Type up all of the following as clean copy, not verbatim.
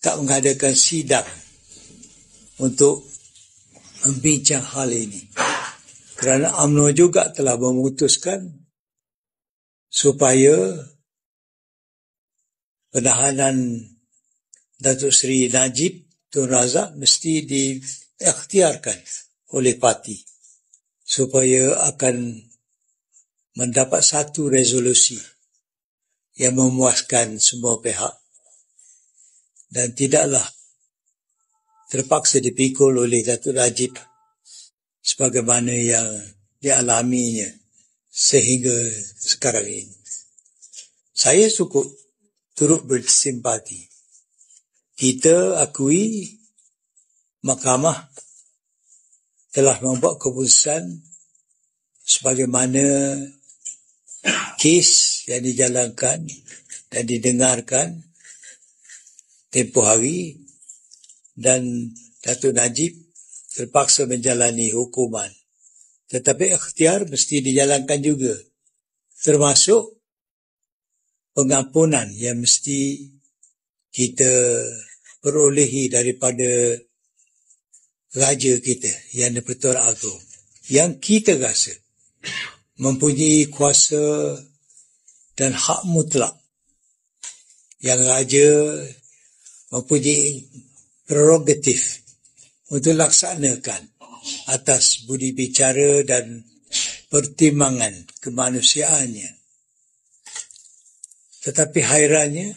tak mengadakan sidang untuk membincang hal ini. Kerana UMNO juga telah memutuskan supaya penahanan Datuk Seri Najib Tun Razak mesti diikhtiarkan oleh parti supaya akan mendapat satu resolusi yang memuaskan semua pihak dan tidaklah terpaksa dipikul oleh Datuk Najib sebagaimana yang dialaminya sehingga sekarang ini. Saya cukup turut bersimpati. Kita akui mahkamah telah membuat keputusan sebagaimana kes yang dijalankan dan didengarkan tempoh hari, dan Datuk Najib terpaksa menjalani hukuman. Tetapi ikhtiar mesti dijalankan juga, termasuk pengampunan yang mesti kita perolehi daripada raja kita, Yang di-Pertuan Agong, yang kita rasa mempunyai kuasa dan hak mutlak. Yang raja mempunyai prerogatif untuk laksanakan atas budi bicara dan pertimbangan kemanusiaannya. Tetapi hairannya,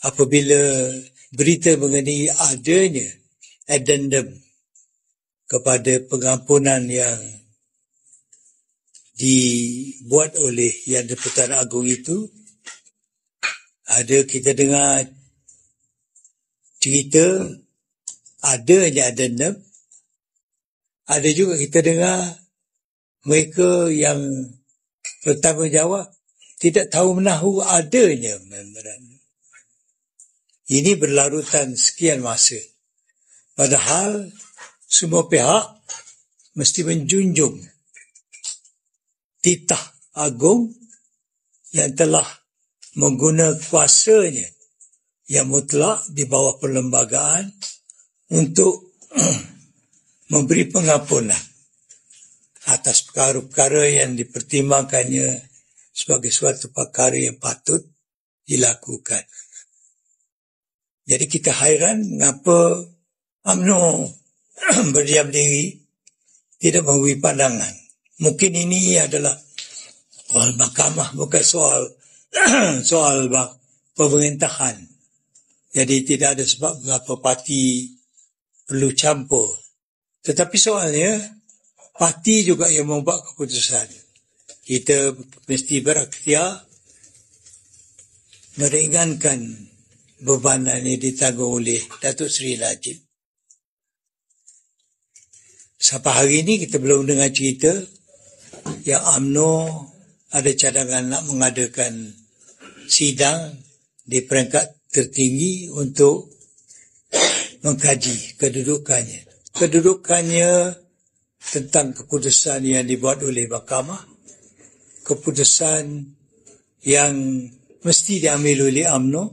apabila berita mengenai adanya addendum kepada pengampunan yang dibuat oleh Yang di-Pertuan Agong itu, kita dengar cerita adanya addendum, ada juga kita dengar mereka yang bertanggungjawab tidak tahu menahu adanya memorandum. Ini berlarutan sekian masa. Padahal semua pihak mesti menjunjung titah agung yang telah menggunakan kuasanya yang mutlak di bawah perlembagaan untuk memberi pengampunan atas perkara-perkara yang dipertimbangkannya sebagai suatu perkara yang patut dilakukan. Jadi kita hairan mengapa UMNO berdiam diri, tidak memberi pandangan. Mungkin ini adalah soal mahkamah, bukan soal pemerintahan. Jadi tidak ada sebab mengapa parti perlu campur. Tetapi soalnya, parti juga yang membuat keputusan. Kita mesti berikhtiar meringankan bebanan yang ditanggung oleh Datuk Seri Najib. Sampai hari ini kita belum dengar cerita yang UMNO ada cadangan nak mengadakan sidang di peringkat tertinggi untuk mengkaji kedudukannya. Kedudukannya tentang keputusan yang dibuat oleh mahkamah, keputusan yang mesti diambil oleh UMNO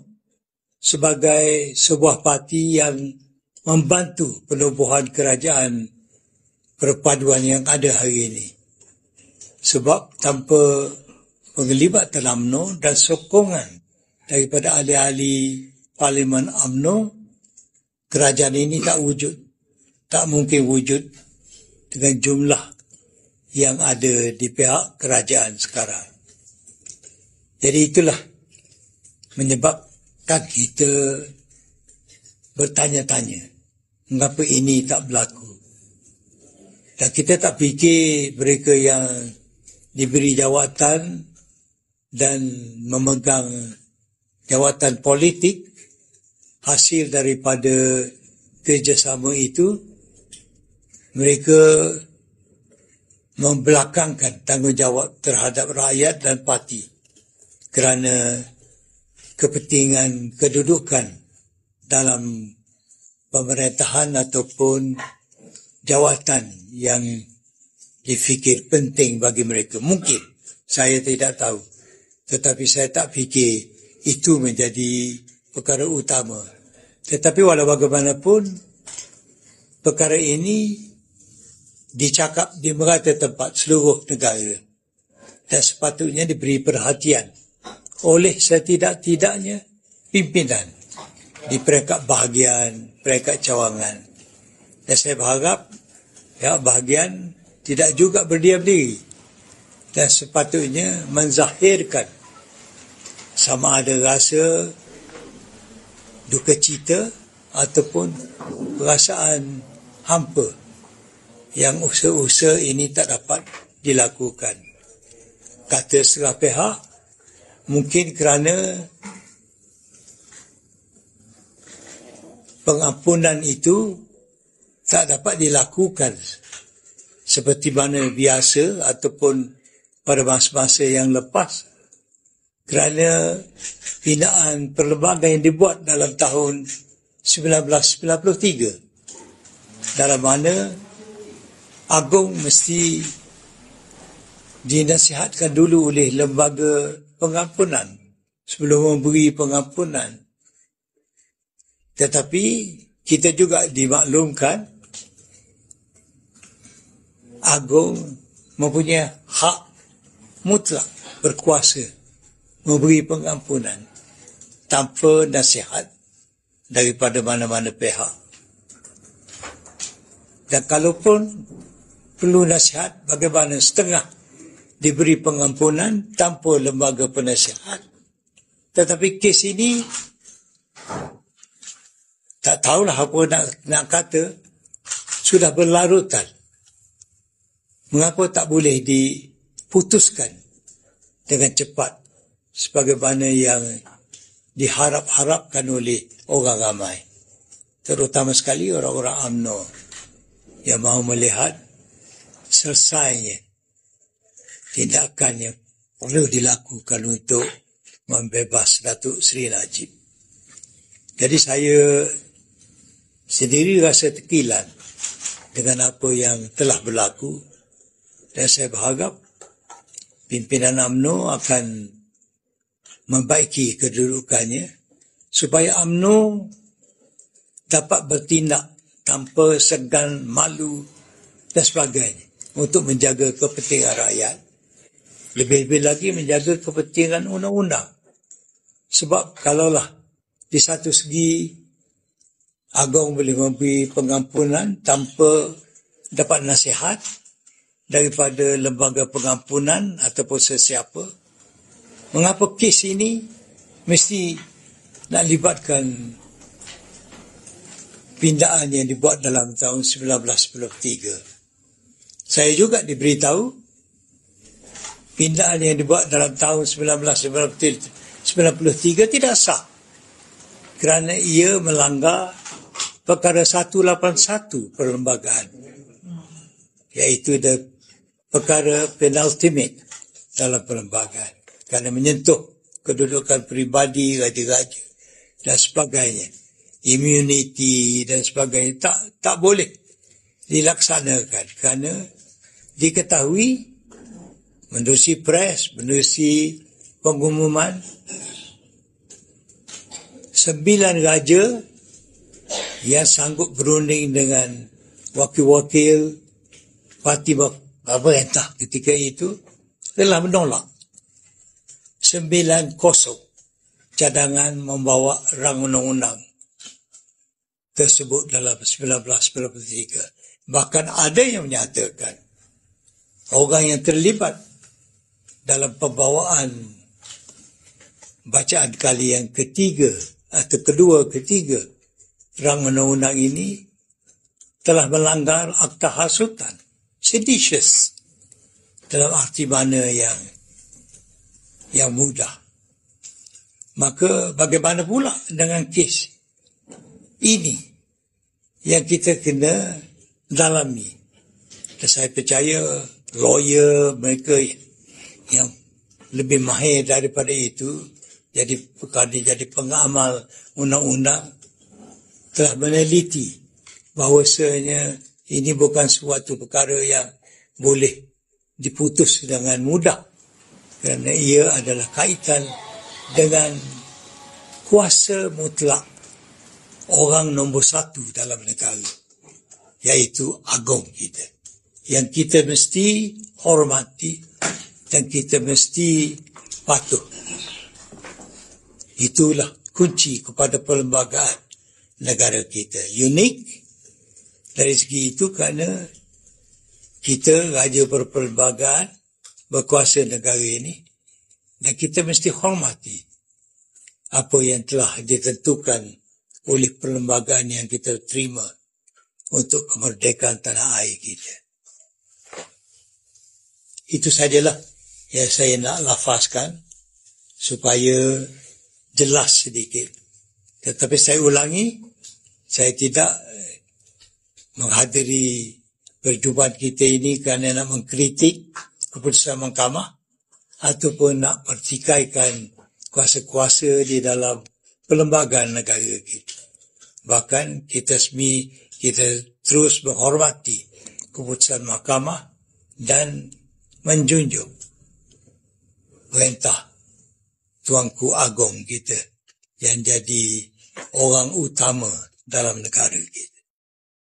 sebagai sebuah parti yang membantu penubuhan kerajaan perpaduan yang ada hari ini. Sebab tanpa penglibatan UMNO dan sokongan daripada ahli-ahli Parlimen UMNO, kerajaan ini tak wujud. Tak mungkin wujud dengan jumlah yang ada di pihak kerajaan sekarang. Jadi itulah menyebabkan kita bertanya-tanya mengapa ini tak berlaku. Dan kita tak fikir mereka yang diberi jawatan dan memegang jawatan politik hasil daripada kerjasama itu, mereka membelakangkan tanggungjawab terhadap rakyat dan parti kerana kepentingan kedudukan dalam pemerintahan ataupun jawatan yang difikir penting bagi mereka. Mungkin, saya tidak tahu. Tetapi saya tak fikir itu menjadi perkara utama. Tetapi walau bagaimanapun, perkara ini dicakap di merata tempat seluruh negara dan sepatutnya diberi perhatian oleh setidak-tidaknya pimpinan di peringkat bahagian, peringkat cawangan. Dan saya berharap pihak bahagian tidak juga berdiam diri dan sepatutnya menzahirkan sama ada rasa duka cita ataupun perasaan hampa yang usaha-usaha ini tak dapat dilakukan. Kata setengah pihak, mungkin kerana pengampunan itu tak dapat dilakukan seperti mana biasa ataupun pada masa-masa yang lepas kerana binaan perlembagaan yang dibuat dalam tahun 1993 dalam mana Agong mesti dinasihatkan dulu oleh lembaga pengampunan sebelum memberi pengampunan. Tetapi kita juga dimaklumkan Agong mempunyai hak mutlak berkuasa memberi pengampunan tanpa nasihat daripada mana-mana pihak. Dan kalaupun perlu nasihat, bagaimana setengah diberi pengampunan tanpa lembaga penasihat. Tetapi kes ini tak tahulah apa nak kata, sudah berlarutan. Mengapa tak boleh diputuskan dengan cepat sebagaimana yang diharap-harapkan oleh orang ramai, terutama sekali orang-orang UMNO yang mahu melihat selesainya tindakan yang perlu dilakukan untuk membebas Datuk Seri Najib. Jadi saya sendiri rasa tekilan dengan apa yang telah berlaku dan saya berharap pimpinan UMNO akan membaiki kedudukannya supaya UMNO dapat bertindak tanpa segan, malu dan sebagainya untuk menjaga kepentingan rakyat. Lebih-lebih lagi menjaga kepentingan undang-undang. Sebab kalaulah di satu segi Agong boleh memberi pengampunan tanpa dapat nasihat daripada lembaga pengampunan ataupun sesiapa, mengapa kes ini mesti nak libatkan pindaan yang dibuat dalam tahun 1993. Saya juga diberitahu pindaan yang dibuat dalam tahun 1993 tidak sah kerana ia melanggar perkara 181 perlembagaan, iaitu perkara penultimate dalam perlembagaan kerana menyentuh kedudukan peribadi raja-raja dan sebagainya, immunity dan sebagainya, tak boleh dilaksanakan kerana diketahui menerusi pres, menerusi pengumuman 9 raja yang sanggup berunding dengan wakil-wakil parti pemerintah ketika itu telah menolak 9-0 cadangan membawa rang undang-undang tersebut dalam 1993. Bahkan ada yang menyatakan orang yang terlibat dalam pembawaan bacaan kali yang ketiga atau ketiga rang undang-undang ini telah melanggar akta hasutan, seditious, dalam arti mana yang mudah. Maka bagaimana pula dengan kes ini yang kita kena dalami? Dan saya percaya lawyer mereka yang lebih mahir daripada itu, jadi pengamal undang-undang, telah meneliti bahawasanya ini bukan suatu perkara yang boleh diputus dengan mudah kerana ia adalah kaitan dengan kuasa mutlak orang nombor satu dalam negara, iaitu Agong kita, yang kita mesti hormati dan kita mesti patuh. Itulah kunci kepada perlembagaan negara kita. Unik dari segi itu kerana kita raja berperlembagaan, berkuasa negara ini, dan kita mesti hormati apa yang telah ditentukan oleh perlembagaan yang kita terima untuk kemerdekaan tanah air kita. Itu sajalah yang saya nak lafazkan supaya jelas sedikit. Tetapi saya ulangi, saya tidak menghadiri perjumpaan kita ini kerana nak mengkritik keputusan mahkamah ataupun nak pertikaikan kuasa-kuasa di dalam perlembagaan negara kita. Bahkan kita terus menghormati keputusan mahkamah dan menjunjung perintah Tuanku Agong kita yang jadi orang utama dalam negara kita.